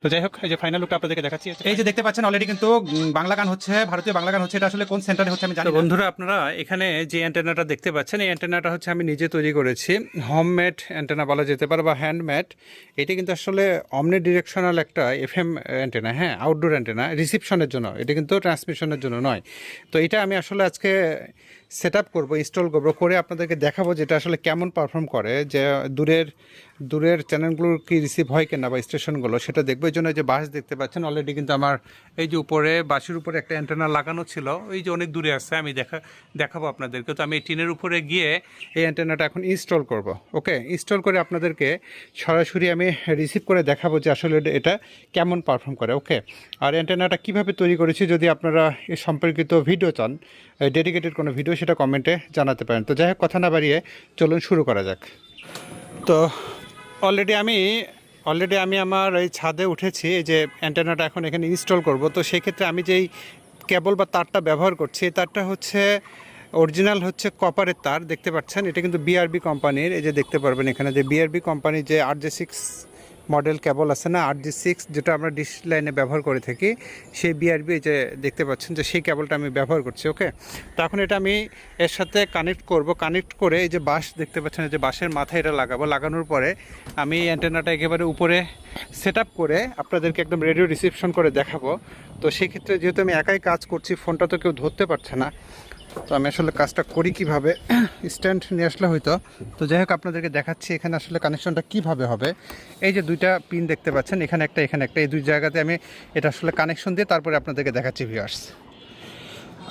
তো যাই হোক, এই যে ফাইনাল লুকটা আপনাদেরকে দেখাচ্ছি। এই যে দেখতে পাচ্ছেন অলরেডি কিন্তু বাংলা গান হচ্ছে, ভারতীয় বাংলা গান হচ্ছে। এটা আসলে কোন সেন্টারে হচ্ছে আমি জানি না। বন্ধুরা, আপনারা এখানে যে অ্যান্টেনাটা দেখতে পাচ্ছেন, এই অ্যান্টেনাটা হচ্ছে আমি নিজে তৈরি করেছি। হোমমেড অ্যান্টেনা বলা যেতে পারে বা হ্যান্ডমেড। এটা কিন্তু আসলে অমনি ডিরেকশনাল একটা এফএম অ্যান্টেনা, হ্যাঁ, আউটডোর অ্যান্টেনা, রিসিপশনের জন্য। এটা কিন্তু ট্রান্সমিশনের জন্য নয়। তো এটা আমি আসলে আজকে সেট আপ করবো, ইনস্টল করবো, করে আপনাদেরকে দেখাবো যেটা আসলে কেমন পারফর্ম করে, যে দূরের চ্যানেলগুলোর কি রিসিভ হয় কিনা বা স্টেশনগুলো, সেটা দেখবো। এই জন্য যে বাস দেখতে পাচ্ছেন অলরেডি কিন্তু আমার এই যে উপরে বাসের উপরে একটা অ্যান্টেনা লাগানো ছিল, এই যে অনেক দূরে আছে, আমি দেখাবো আপনাদেরকে। তো আমি এই টিনের উপরে গিয়ে এই অ্যান্টেনাটা এখন ইনস্টল করব। ওকে, ইনস্টল করে আপনাদেরকে সরাসরি আমি রিসিভ করে দেখাবো যে আসলে এটা কেমন পারফর্ম করে। ওকে, আর অ্যান্টেনাটা কীভাবে তৈরি করেছি, যদি আপনারা এ সম্পর্কিত ভিডিও চান, ডেডিকেটেড কোনো ভিডিও, সেটা কমেন্টে জানাতে পারেন। তো যাই হোক, কথা না বাড়িয়ে চলুন শুরু করা যাক। তো অলরেডি আমি আমার এই ছাদে উঠেছি, এই যে অ্যান্টেনাটা এখন এখানে ইনস্টল করব। তো সেই ক্ষেত্রে আমি যেই কেবল বা তারটা ব্যবহার করছি, এই তারটা হচ্ছে অরিজিনাল হচ্ছে কপারের তার, দেখতে পাচ্ছেন। এটা কিন্তু বিআরবি কোম্পানির, এই যে দেখতে পারবেন এখানে যে বিআরবি কোম্পানির যে RJ6 মডেল কেবল আছে না, RJ6, যেটা আমরা ডিশ লাইনে ব্যবহার করে থাকি, সেই বিআরবি যে দেখতে পাচ্ছেন যে সেই কেবলটা আমি ব্যবহার করছি। ওকে, তো এখন এটা আমি এর সাথে কানেক্ট করব। কানেক্ট করে এই যে বাঁশ দেখতে পাচ্ছেন, এই যে বাঁশের মাথায় এটা লাগাবো। লাগানোর পরে আমি অ্যান্টেনাটা একেবারে উপরে সেট আপ করে আপনাদেরকে একদম রেডিও রিসিপশন করে দেখাবো। তো সেই ক্ষেত্রে যেহেতু আমি একাই কাজ করছি, ফোনটা তো কেউ ধরতে পারছে না, তো আমি আসলে কাজটা করি কিভাবে, স্ট্যান্ড নিয়ে আসলে হয়তো। তো যাই হোক, আপনাদেরকে দেখাচ্ছি এখানে আসলে কানেকশনটা কিভাবে হবে। এই যে দুইটা পিন দেখতে পাচ্ছেন, এখানে একটা এখানে একটা, এই দুই জায়গাতে আমি এটা আসলে কানেকশন দিয়ে তারপরে আপনাদেরকে দেখাচ্ছি ভিউয়ার্স।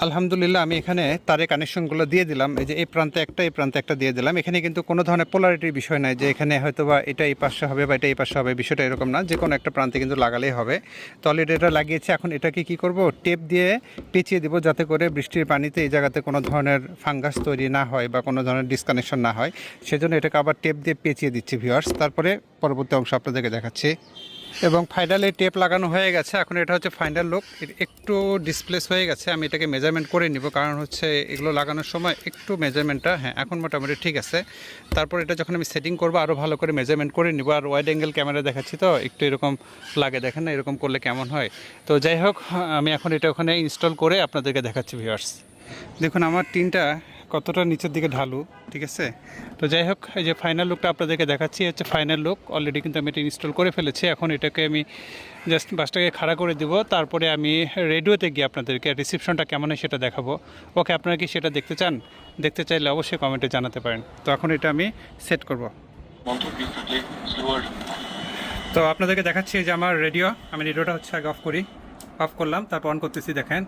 আলহামদুলিল্লাহ, আমি এখানে তারে কানেকশনগুলো দিয়ে দিলাম। এই যে এই প্রান্তে একটা, এই প্রান্তে একটা দিয়ে দিলাম। এখানে কিন্তু কোনো ধরনের পোলারিটির বিষয় নাই যে এখানে হয়তো বা এটা এই পাশে হবে বা এটা এই পাশে হবে, বিষয়টা এরকম না। যে কোনো একটা প্রান্তে কিন্তু লাগালেই হবে। তো অলরেডি এটা লাগিয়েছি। এখন এটাকে কি করব, টেপ দিয়ে পেঁচিয়ে দিব, যাতে করে বৃষ্টির পানিতে এই জায়গাতে কোনো ধরনের ফাঙ্গাস তৈরি না হয় বা কোনো ধরনের ডিসকানেকশন না হয়। সেজন্য এটাকে আবার টেপ দিয়ে পেঁচিয়ে দিচ্ছি ভিউয়ার্স। তারপরে পরবর্তী অংশ আপনাদেরকে দেখাচ্ছি। এবং ফাইনালি টেপ লাগানো হয়ে গেছে। এখন এটা হচ্ছে ফাইনাল লুক। একটু ডিসপ্লেস হয়ে গেছে, আমি এটাকে মেজারমেন্ট করে নিব, কারণ হচ্ছে এগুলো লাগানোর সময় একটু মেজারমেন্টটা, হ্যাঁ, এখন মোটামুটি ঠিক আছে। তারপর এটা যখন আমি সেটিং করবো, আরও ভালো করে মেজারমেন্ট করে নিব। আর ওয়াইড অ্যাঙ্গেল ক্যামেরা দেখাচ্ছি, তো একটু এরকম লাগে, দেখেন না, এরকম করলে কেমন হয়। তো যাই হোক, আমি এখন এটা ওখানে ইনস্টল করে আপনাদেরকে দেখাচ্ছি ভিউয়ার্স। দেখুন আমার টিনটা কতটা নিচের দিকে ঢালু, ঠিক আছে। তো যাই হোক, এই যে ফাইনাল লুকটা আপনাদেরকে দেখাচ্ছি, হচ্ছে ফাইনাল লুক। অলরেডি কিন্তু আমি এটা ইনস্টল করে ফেলেছি। এখন এটাকে আমি জাস্ট বাসটাকে খাড়া করে দিব, তারপরে আমি রেডিওতে গিয়ে আপনাদেরকে রিসিপশনটা কেমন হয় সেটা দেখাবো। ওকে, আপনারা কি সেটা দেখতে চান? দেখতে চাইলে অবশ্যই কমেন্টে জানাতে পারেন। তো এখন এটা আমি সেট করব। তো আপনাদেরকে দেখাচ্ছি যে আমার রেডিও, আমি রেডিওটা হচ্ছে আগে অফ করি। অফ করলাম, তারপর অন করতেছি, দেখেন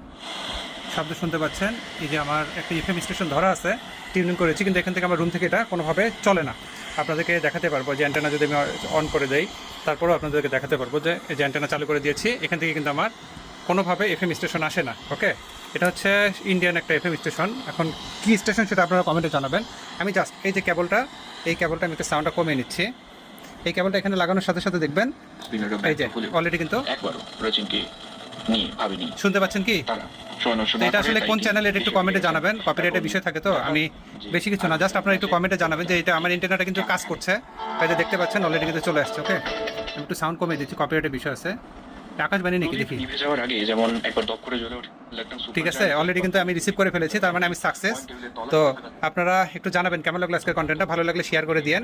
শব্দ শুনতে পাচ্ছেন। এই যে আমার একটা এফএম স্টেশন ধরা আছে, টিউনিং করেছি, কিন্তু এখান থেকে আমার রুম থেকে এটা কোনোভাবে চলে না। আপনাদেরকে দেখাতে পারবো যে অ্যান্টেনা যদি আমি অন করে দেই, তারপরেও আপনাদেরকে দেখাতে পারবো যে এই যে অ্যান্টেনা চালু করে দিয়েছি, এখান থেকে কিন্তু আমার কোনোভাবে এফএম স্টেশন আসে না। ওকে, এটা হচ্ছে ইন্ডিয়ান একটা এফএম স্টেশন। এখন কী স্টেশন সেটা আপনারা কমেন্টে জানাবেন। আমি জাস্ট এই যে কেবলটা, এই কেবলটা আমি একটু সাউন্ডটা কমিয়ে নিচ্ছি। এই কেবলটা এখানে লাগানোর সাথে সাথে দেখবেন এই যে অলরেডি কিন্তু শুনতে পাচ্ছেন কি? এটা আসলে কোন চ্যানেল, এটা একটু কমেন্টে জানাবেন। কপিরাইটের বিষয় থাকে, তো আমি বেশি কিছু না, জাস্ট আপনারা একটু কমেন্টে জানাবেন যে এটা আমার ইন্টারনেটটা কিন্তু কাজ করছে। এই যে দেখতে পাচ্ছেন অলরেডি কিন্তু চলে আসছে। ওকে, আমি একটু সাউন্ড কমিয়ে দিচ্ছি, কপিরাইটের বিষয় আছে। আকাশবাণী নাকি দেখি, ঠিক আছে। অলরেডি কিন্তু আমি রিসিভ করে ফেলেছি, তার মানে আমি সাকসেস। তো আপনারা একটু জানাবেন কেমন লাগলো আজকের কন্টেন্টটা, ভালো লাগলে শেয়ার করে দিন।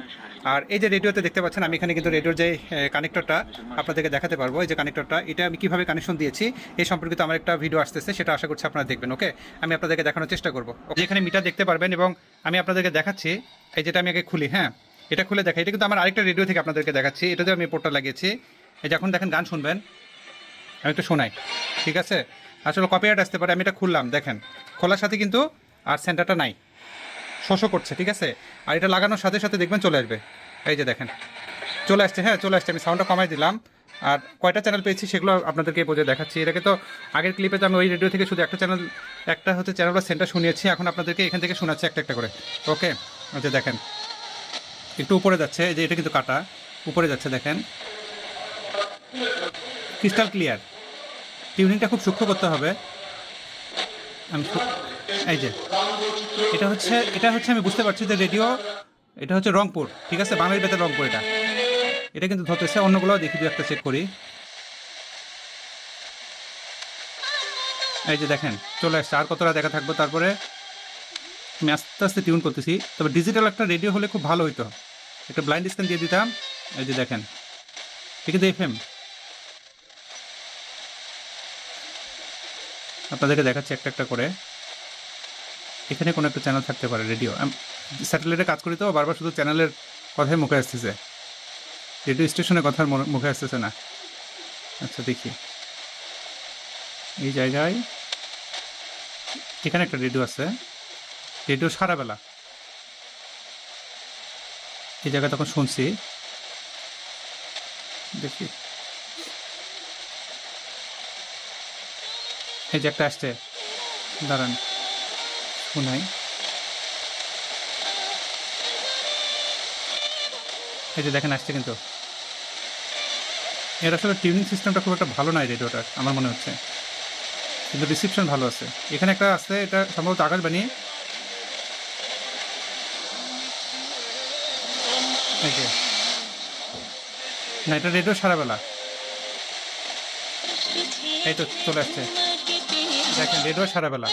আর এই যে রেডিওতে দেখতে পাচ্ছেন, আমি এখানে কিন্তু রেডিওর যে কানেক্টরটা আপনাদেরকে দেখাতে পারবো। এই যে কানেক্টরটা, এটা আমি কীভাবে কানেকশন দিয়েছি এই সম্পর্কিত আমার একটা ভিডিও আসতেছে, সেটা আশা করছি আপনারা দেখবেন। ওকে, আমি আপনাদেরকে দেখানোর চেষ্টা করবো। যেখানে মিটার দেখতে পারবেন, এবং আমি আপনাদেরকে দেখাচ্ছি এই যেটা আমি আগে খুলি, হ্যাঁ, এটা খুলে দেখাই। এটা কিন্তু আমার আরেকটা রেডিও থেকে আপনাদেরকে দেখাচ্ছি, এটাতে আমি পোর্টটা লাগিয়েছি। এই যখন দেখেন গান শুনবেন, আমি একটু শোনাই, ঠিক আছে। আসলে কপিরাইট আসতে পারে। আমি এটা খুললাম, দেখেন খোলার সাথে কিন্তু আর সেন্টারটা নাই, শোষো করছে, ঠিক আছে। আর এটা লাগানোর সাথে সাথে দেখবেন চলে আসবে। এই যে দেখেন চলে আসছে, হ্যাঁ চলে আসছে। আমি সাউন্ডটা কমাই দিলাম। আর কয়টা চ্যানেল পেয়েছি সেগুলো আপনাদেরকে বোঝে দেখাচ্ছি। এটাকে তো আগের ক্লিপে তো আমি ওই রেডিও থেকে শুধু একটা হচ্ছে চ্যানেল সেন্টার শুনিয়েছি, এখন আপনাদেরকে এখান থেকে শোনাচ্ছি একটা একটা করে। ওকে, আচ্ছা দেখেন একটু উপরে যাচ্ছে, এই যে এটা কিন্তু কাটা উপরে যাচ্ছে, দেখেন ক্রিস্টাল ক্লিয়ার। টিউনিংটা খুব সূক্ষ্ম করতে হবে। আমি এই যে এটা হচ্ছে আমি বুঝতে পারছি যে রেডিও, এটা হচ্ছে রংপুর, ঠিক আছে, বাঙালি বেতার রংপুর। এটা কিন্তু ধরতেছে। অন্যগুলো দেখি, দু একটা চেক করি। এই যে দেখেন চলে আসছে, আর কতটা দেখা থাকবো। তারপরে আমি আস্তে আস্তে টিউন করতেছি। তবে ডিজিটাল একটা রেডিও হলে খুব ভালো হইতো, একটা ব্লাইন্ড স্ক্যান দিয়ে দিতাম। এই যে দেখেন, ঠিক আছে এফএম আপনাদেরকে দেখাচ্ছি একটা একটা করে। এখানে কোনো একটা চ্যানেল থাকতে পারে রেডিও, স্যাটেলাইটে কাজ করি তো বারবার শুধু চ্যানেলের কথাই মুখে আসতেছে, রেডিও স্টেশনের কথা মুখে আসতেছে না। আচ্ছা দেখি, এই জায়গায় এখানে একটা রেডিও আছে, রেডিও সারাবেলা এই জায়গায় তখন শুনছি। দেখি এই যে একটা আসছে, দাঁড়ান শোনাই। এই যে দেখেন আসছে, কিন্তু এর আসলে টিউনিং সিস্টেমটা খুব একটা ভালো নয় রেডিওটার আমার মনে হচ্ছে, কিন্তু রিসিপশন ভালো আছে। এখানে একটা আছে, এটা সম্ভবত আকাশবাণী। এই যে না, এটা রেডিও সারাবেলা। এই তো চলে আসছে, দেখেন রেডিও সারাবেলা।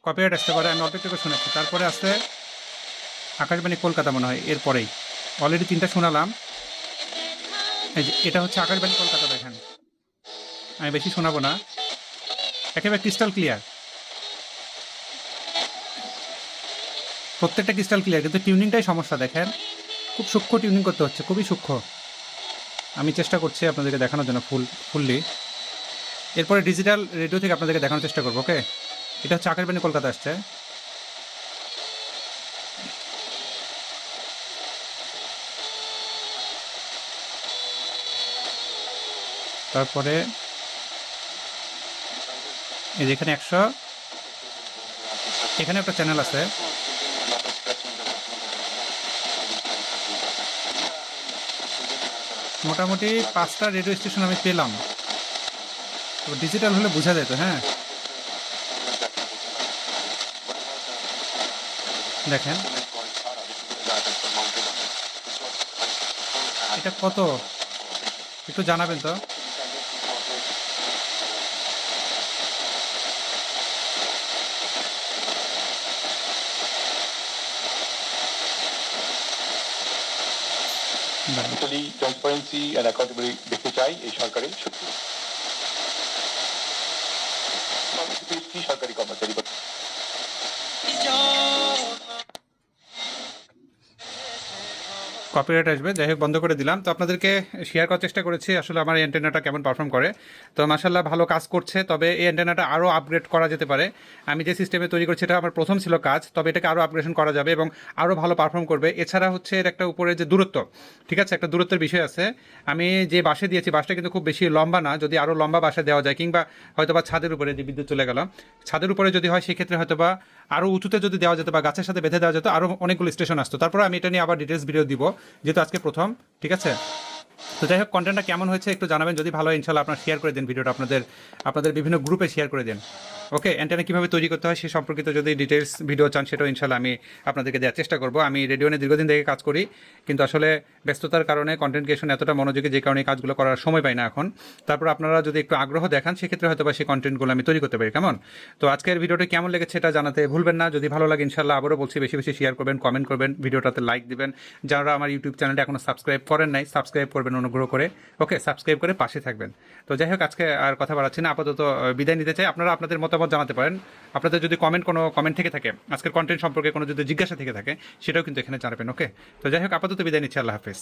কপিরাইট আসতে পারে, আমি অল্প একটু করে শুনেছি। তারপরে আসছে আকাশবাণী কলকাতা মনে হয়, এরপরেই অলরেডি 3টা শোনালাম। এই যে এটা হচ্ছে আকাশবাণী কলকাতা, দেখেন আমি বেশি শোনাবো না, একেবারে ক্রিস্টাল ক্লিয়ার, প্রত্যেকটা ক্রিস্টাল ক্লিয়ার, কিন্তু টিউনিংটাই সমস্যা। দেখেন খুব সূক্ষ্ম টিউনিং করতে হচ্ছে, খুবই সূক্ষ্ম। আমি চেষ্টা করছি আপনাদেরকে দেখানোর জন্য ফুললি। এরপরে ডিজিটাল রেডিও থেকে আপনাদেরকে দেখানোর চেষ্টা করবো। ওকে, এটা হচ্ছে আকাশবাণী কলকাতা আসছে। তারপরে এই যে এখানে 100, এখানে একটা চ্যানেল আছে, মোটামুটি 5টা রেডিও স্টেশন আমি পেলাম। তো ডিজিটাল হলে বোঝা যেত। হ্যাঁ দেখেন এটা কত, একটু জানাবেন তো। ট্রান্সপারেন্সি এন্ড অ্যাকাউন্টেবিলিটি দেখতে চাই এই সরকারি সরকারি কর্মচারী। কপিরাইট আসবে, যাই হোক বন্ধ করে দিলাম। তো আপনাদেরকে শেয়ার করার চেষ্টা করেছি আসলে আমার এই অ্যান্টেনাটা কেমন পারফর্ম করে। তো মাশাআল্লাহ ভালো কাজ করছে, তবে এই অ্যান্টেনাটা আরও আপগ্রেড করা যেতে পারে। আমি যে সিস্টেমে তৈরি করছি এটা আমার প্রথম ছিল কাজ, তবে এটাকে আরও আপগ্রেডেশন করা যাবে এবং আরও ভালো পারফর্ম করবে। এছাড়া হচ্ছে এর একটা উপরে যে দূরত্ব, ঠিক আছে, একটা দূরত্বের বিষয় আছে। আমি যে বাসে দিয়েছি বাসটা কিন্তু খুব বেশি লম্বা না, যদি আরও লম্বা বাসে দেওয়া যায়, কিংবা হয়তোবা ছাদের উপরে যে বিদ্যুৎ চলে গেল, ছাদের উপরে যদি হয় সেক্ষেত্রে হয়তোবা আরও উঁচুতে যদি দেওয়া যেত বা গাছের সাথে বেঁধে দেওয়া যেত, আরও অনেকগুলো স্টেশন আসতো। তারপরে আমি এটা নিয়ে আবার ডিটেলস ভিডিও দিব, যেহেতু আজকে প্রথম। ঠিক আছে, তো যাই হোক কন্টেন্টটা কেমন হয়েছে একটু জানাবেন, যদি ভালো হয় ইনশাল্লাহ আপনারা শেয়ার করে দিন ভিডিওটা, আপনাদের বিভিন্ন গ্রুপে শেয়ার করে দিন। ওকে, অ্যান্টেনা কীভাবে তৈরি করতে হয় সে সম্পর্কিত যদি ডিটেলস ভিডিও চান সেটাও ইনশাল্লাহ আমি আপনাদেরকে দেওয়ার চেষ্টা করবো। আমি রেডিও নিয়ে দীর্ঘদিন থেকে কাজ করি, কিন্তু আসলে ব্যস্ততার কারণে কন্টেন্ট ক্রিয়েশন এতটা মনোযোগী যে কারণে কাজগুলো করার সময় পাই না এখন। তারপর আপনারা যদি একটু আগ্রহ দেখান সেক্ষেত্রে হয়তো বা সেই কন্টেন্টগুলো আমি তৈরি করতে পারি। কেমন, তো আজকের ভিডিওটা কেমন লেগেছে এটা জানাতে ভুলবেন না। যদি ভালো লাগে ইনশাল্লাহ আবারও বলছি বেশি বেশি শেয়ার করবেন, কমেন্ট করবেন, ভিডিওটাতে লাইক দিবেন। যারা আমার ইউটিউব চ্যানেলটা এখনও সাবস্ক্রাইব করেন নাই সাবস্ক্রাইব করবেন অনুগ্রহ করে। ওকে, সাবস্ক্রাইব করে পাশে থাকবেন। তো যাই হোক আজকে আর কথা বাড়াচ্ছি না, আপাতত বিদায় নিতে চাই। আপনারা আপনাদের মতামত জানাতে পারেন, আপনাদের যদি কোনো কমেন্ট থেকে থাকে, আজকের কন্টেন্ট সম্পর্কে কোনো যদি জিজ্ঞাসা থেকে থাকে সেটাও কিন্তু এখানে জানাবেন। ওকে, তো যাই হোক আপাতত বিদায় নিচ্ছি, আল্লাহ হাফেজ।